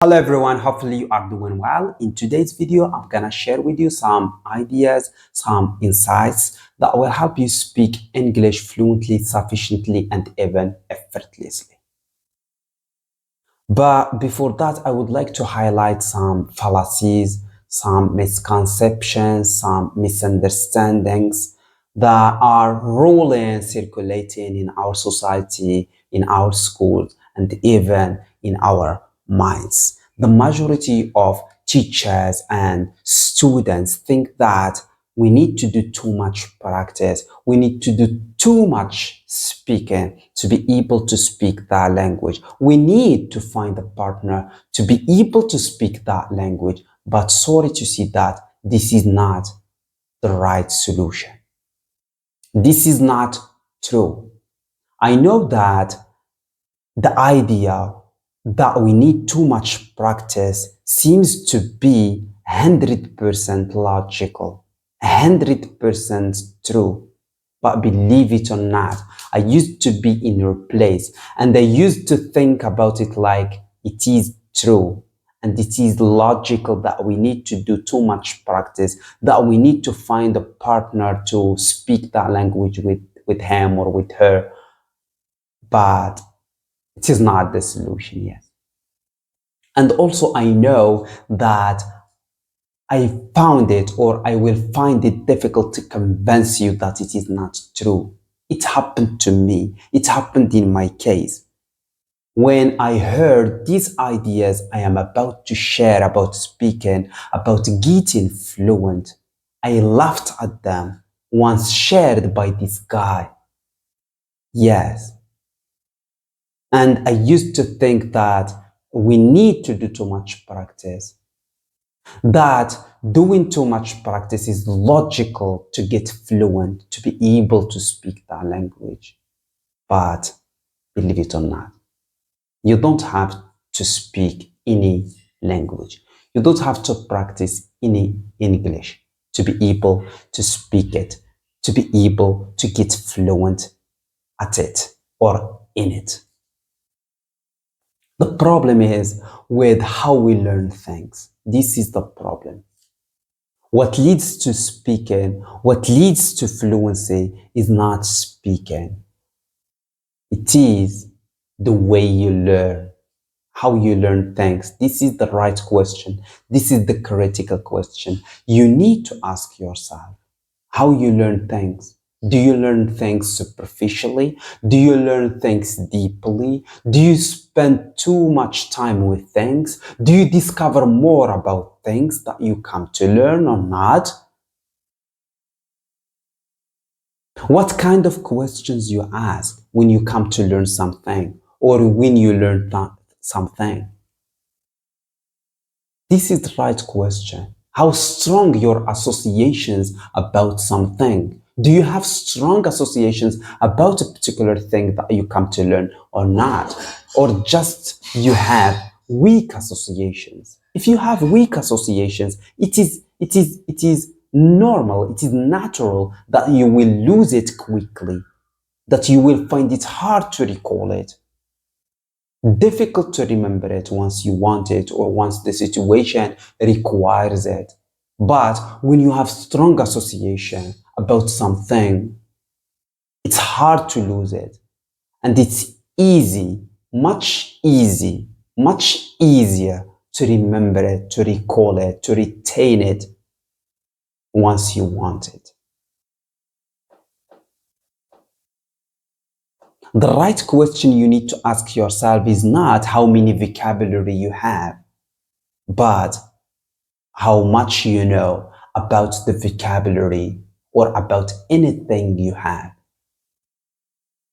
Hello everyone, hopefully you are doing well. In today's video, I'm gonna share with you some ideas, some insights that will help you speak English fluently, sufficiently, and even effortlessly. But before that, I would like to highlight some fallacies, some misconceptions, some misunderstandings that are ruling, circulating in our society, in our schools, and even in our minds. The majority of teachers and students think that we need to do too much practice. We need to do too much speaking to be able to speak that language. We need to find a partner to be able to speak that language. But sorry to see that this is not the right solution. This is not true. I know that the idea that we need too much practice seems to be 100% logical, 100% true. But believe it or not, I used to be in your place and I used to think about it like it is true and it is logical that we need to do too much practice, that we need to find a partner to speak that language with him or with her. But it is not the solution yet. And also, I know that I found it or I will find it difficult to convince you that it is not true. It happened to me. It happened in my case. When I heard these ideas I am about to share about speaking, about getting fluent, I laughed at them once shared by this guy. Yes. And I used to think that we need to do too much practice. That doing too much practice is logical to get fluent, to be able to speak that language. But believe it or not, you don't have to speak any language. You don't have to practice any English to be able to speak it, to be able to get fluent at it or in it. The problem is with how we learn things. This is the problem. What leads to speaking, what leads to fluency is not speaking. It is the way you learn, how you learn things. This is the right question. This is the critical question. You need to ask yourself how you learn things. Do you learn things superficially? Do you learn things deeply? Do you spend too much time with things? Do you discover more about things that you come to learn or not? What kind of questions you ask when you come to learn something or when you learn something? This is the right question. How strong your associations about something? Do you have strong associations about a particular thing that you come to learn or not? Or just you have weak associations? If you have weak associations, it is normal, it is natural that you will lose it quickly, that you will find it hard to recall it, difficult to remember it once you want it or once the situation requires it. But when you have strong association about something, it's hard to lose it. And it's easy, much easier to remember it, to recall it, to retain it once you want it. The right question you need to ask yourself is not how many vocabulary you have, but how much you know about the vocabulary or about anything you have.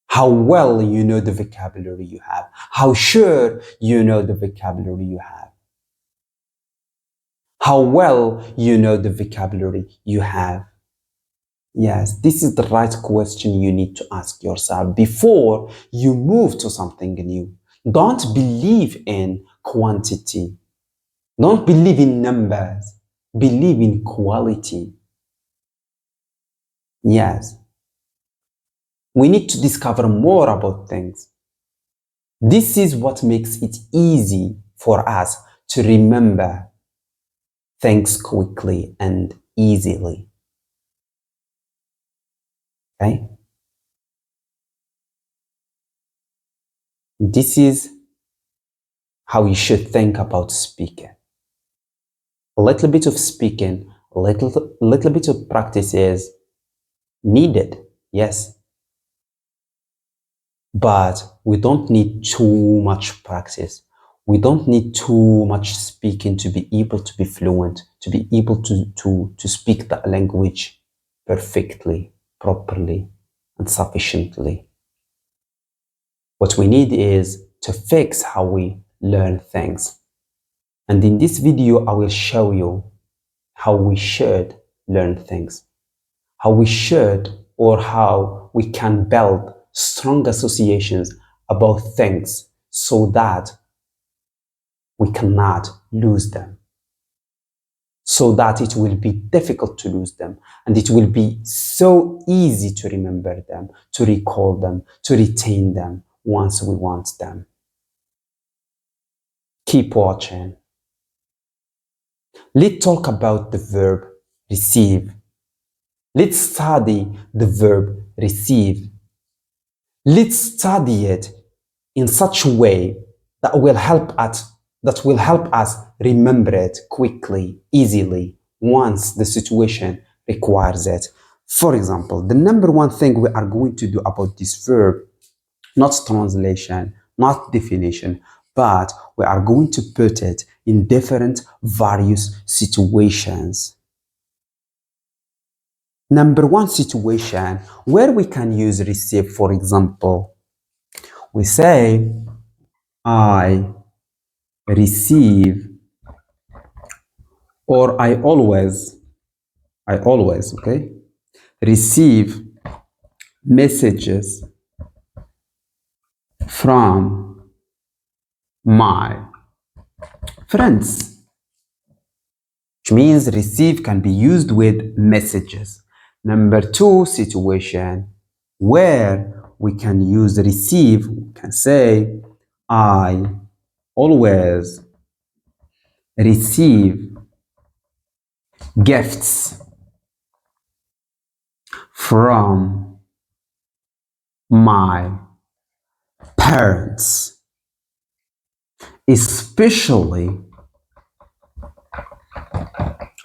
How well you know the vocabulary you have. How sure you know the vocabulary you have. How well you know the vocabulary you have. Yes, this is the right question you need to ask yourself before you move to something new. Don't believe in quantity. Don't believe in numbers. Believe in quality. Yes. We need to discover more about things. This is what makes it easy for us to remember things quickly and easily. Okay? This is how you should think about speaking. A little bit of speaking, a little bit of practice is needed, yes. But we don't need too much practice. We don't need too much speaking to be able to be fluent, to be able to speak that language perfectly, properly, and sufficiently. What we need is to fix how we learn things. And in this video, I will show you how we should learn things, how we should or how we can build strong associations about things so that we cannot lose them, so that it will be difficult to lose them and it will be so easy to remember them, to recall them, to retain them once we want them. Keep watching. Let's talk about the verb receive. Let's study the verb receive. Let's study it in such a way that will help us remember it quickly, easily, once the situation requires it. For example, the number one thing we are going to do about this verb, not translation, not definition, but we are going to put it in different various situations. Number one situation where we can use receive, for example, we say, I receive, or I always, okay, receive messages from my friends, which means receive can be used with messages. Number two situation where we can use receive, we can say, I always receive gifts from my parents, especially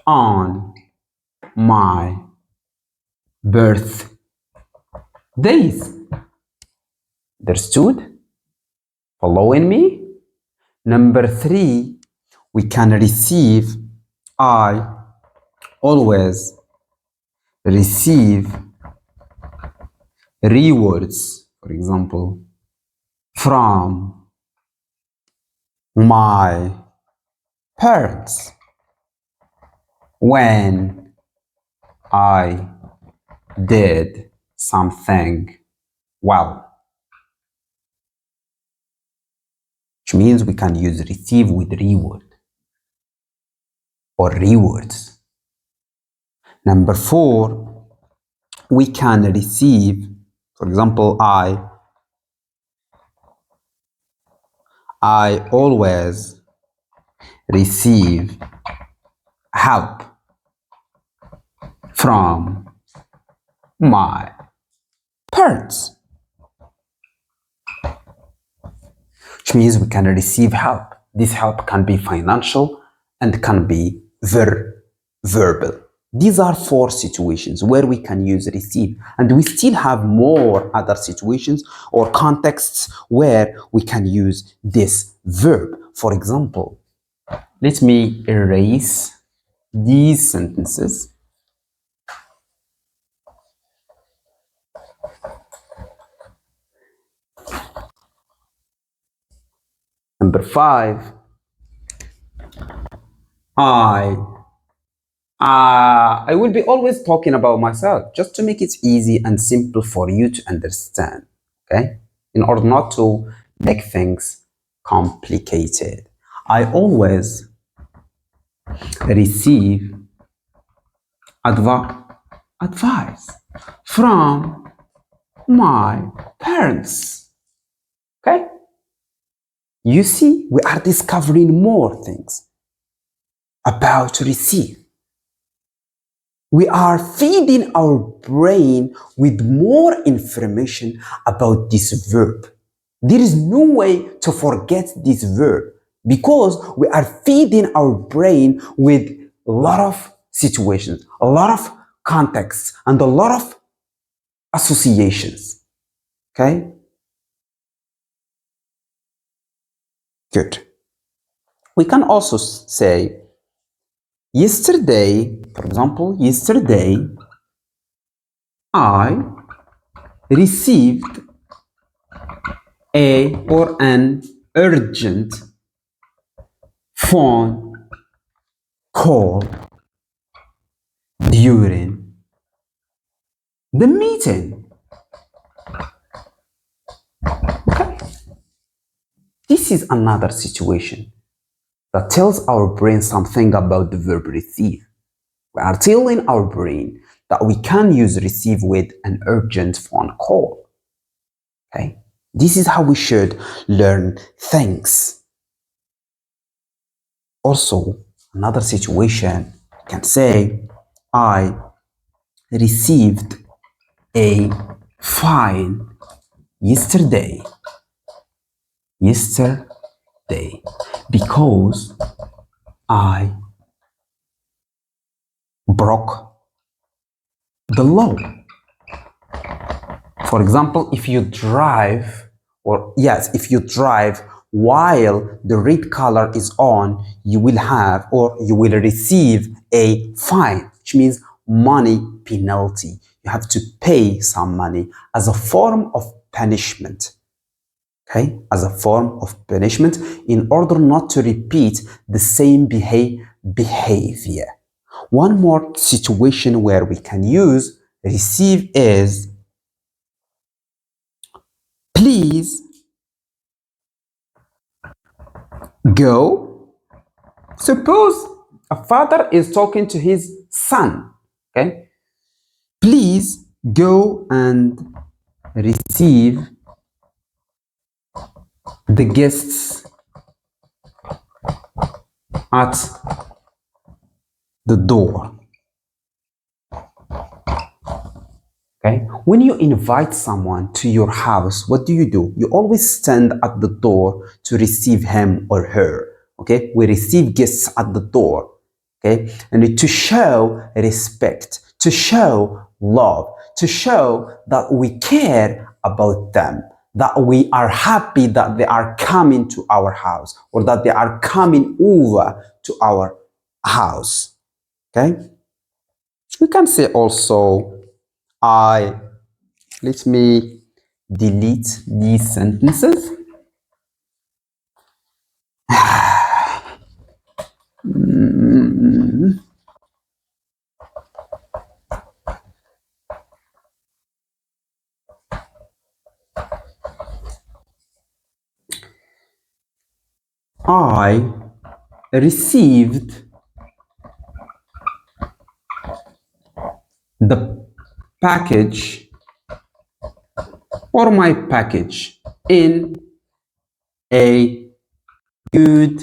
on my birthdays. Understood? Following me? Number three, we can receive, I always receive rewards, for example, from my parents when I did something well. Which means we can use receive with reward or rewards. Number four, we can receive, for example, I always receive help from my parents, which means we can receive help. This help can be financial and can be verbal. These are four situations where we can use receive, and we still have more other situations or contexts where we can use this verb. For example, let me erase these sentences. Number five, I will be always talking about myself just to make it easy and simple for you to understand, okay? In order not to make things complicated. I always receive advice from my parents, okay? You see, we are discovering more things about receive. We are feeding our brain with more information about this verb. There is no way to forget this verb because we are feeding our brain with a lot of situations, a lot of contexts, and a lot of associations. Okay? Good. We can also say, yesterday, for example, yesterday, I received an urgent phone call during the meeting. Okay. This is another situation that tells our brain something about the verb receive. We are telling our brain that we can use receive with an urgent phone call. Okay? This is how we should learn things. Also, another situation can say, I received a fine yesterday because I broke the law. For example, if you drive while the red color is on, you will receive a fine, which means money penalty. You have to pay some money as a form of punishment. Okay, as a form of punishment in order not to repeat the same behavior. One more situation where we can use receive is, please go. Suppose a father is talking to his son. Okay, please go and receive the guests at the door. Okay, when you invite someone to your house, what do? You always stand at the door to receive him or her. Okay, we receive guests at the door. Okay, and to show respect, to show love, to show that we care about them, that we are happy that they are coming to our house or that they are coming over to our house. Okay, we can say also, let me delete these sentences. I received the package or my package in a good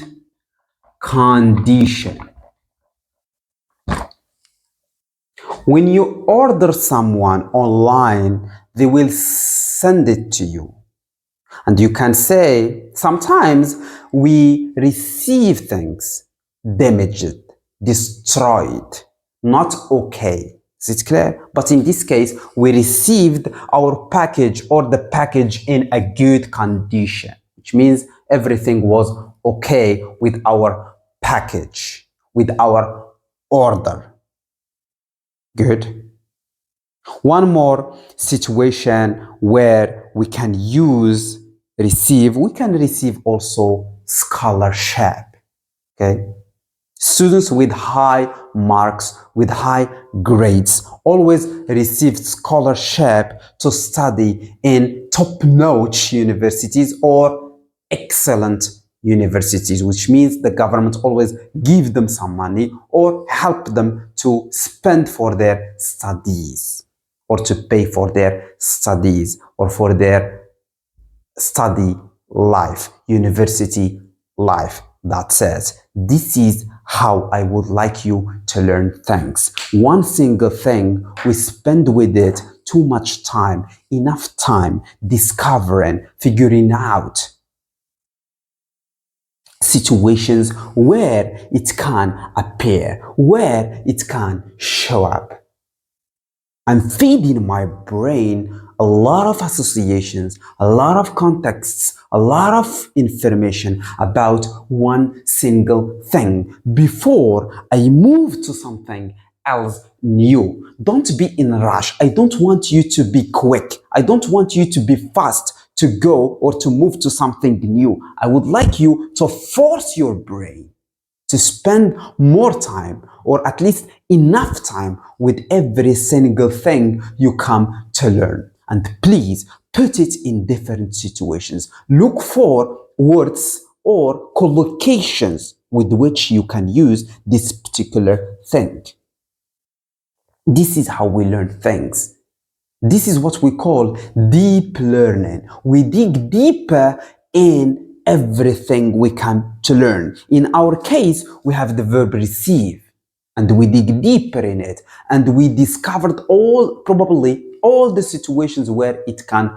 condition. When you order someone online, they will send it to you. And you can say, sometimes we receive things damaged, destroyed, not okay. Is it clear? But in this case, we received our package or the package in a good condition, which means everything was okay with our package, with our order. Good. One more situation where we can use receive. We can receive also scholarship. Okay. Students with high marks, with high grades, always receive scholarship to study in top-notch universities or excellent universities, which means the government always gives them some money or help them to spend for their studies or to pay for their studies or for their study life, university life. That says, this is how I would like you to learn things. One single thing, we spend with it too much time, enough time discovering, figuring out situations where it can appear, where it can show up. I'm feeding my brain a lot of associations, a lot of contexts, a lot of information about one single thing before I move to something else new. Don't be in a rush. I don't want you to be quick. I don't want you to be fast to go or to move to something new. I would like you to force your brain to spend more time, or at least enough time, with every single thing you come to learn. And please put it in different situations. Look for words or collocations with which you can use this particular thing. This is how we learn things. This is what we call deep learning. We dig deeper in everything we come to learn. In our case, we have the verb receive, and we dig deeper in it, and we discovered probably all the situations where it can